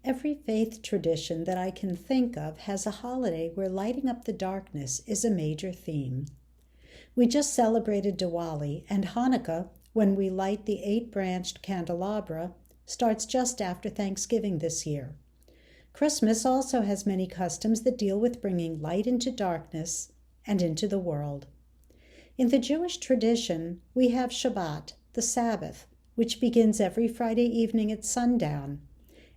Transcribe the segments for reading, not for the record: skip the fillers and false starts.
Every faith tradition that I can think of has a holiday where lighting up the darkness is a major theme. We just celebrated Diwali, and Hanukkah, when we light the 8-branched candelabra, starts just after Thanksgiving this year. Christmas also has many customs that deal with bringing light into darkness and into the world. In the Jewish tradition, we have Shabbat, the Sabbath, which begins every Friday evening at sundown,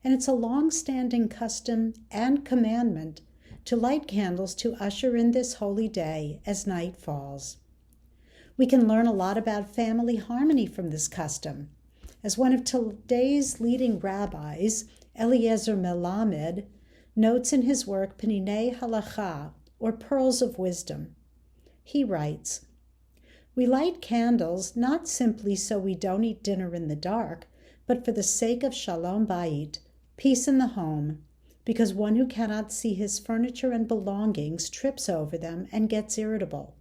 and it's a long-standing custom and commandment to light candles to usher in this holy day as night falls. We can learn a lot about family harmony from this custom. As one of today's leading rabbis, Eliezer Melamed, notes in his work Peninei Halacha, or Pearls of Wisdom. He writes, "We light candles not simply so we don't eat dinner in the dark, but for the sake of Shalom Bait, peace in the home, because one who cannot see his furniture and belongings trips over them and gets irritable.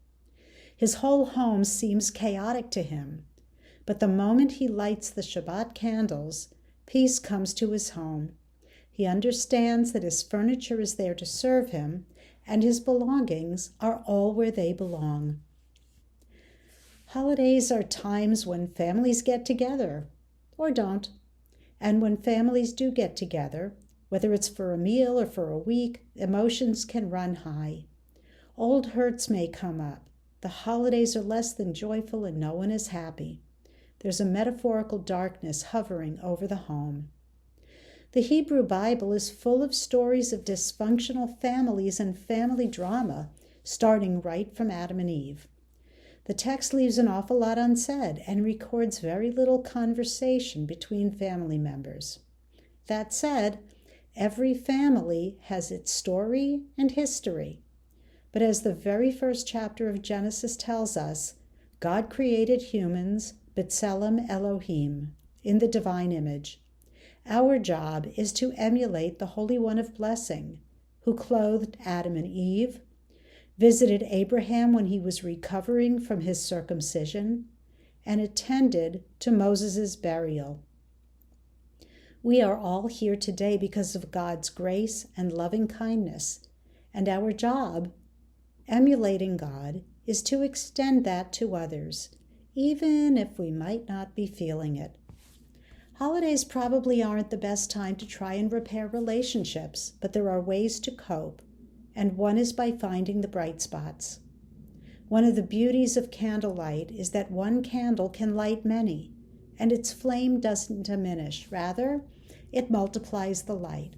His whole home seems chaotic to him, but the moment he lights the Shabbat candles, peace comes to his home. He understands that his furniture is there to serve him, and his belongings are all where they belong." Holidays are times when families get together, or don't. And when families do get together, whether it's for a meal or for a week, emotions can run high. Old hurts may come up. The holidays are less than joyful and no one is happy. There's a metaphorical darkness hovering over the home. The Hebrew Bible is full of stories of dysfunctional families and family drama, starting right from Adam and Eve. The text leaves an awful lot unsaid and records very little conversation between family members. That said, every family has its story and history. But as the very first chapter of Genesis tells us, God created humans, B'Tselem Elohim, in the divine image. Our job is to emulate the Holy One of Blessing, who clothed Adam and Eve, visited Abraham when he was recovering from his circumcision, and attended to Moses' burial. We are all here today because of God's grace and loving kindness, and our job, emulating God, is to extend that to others, even if we might not be feeling it. Holidays probably aren't the best time to try and repair relationships, but there are ways to cope, and one is by finding the bright spots. One of the beauties of candlelight is that one candle can light many, and its flame doesn't diminish. Rather, it multiplies the light.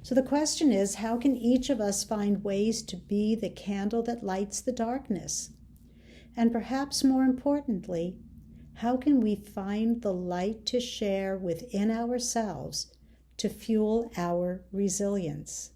So the question is, how can each of us find ways to be the candle that lights the darkness? And perhaps more importantly, how can we find the light to share within ourselves to fuel our resilience?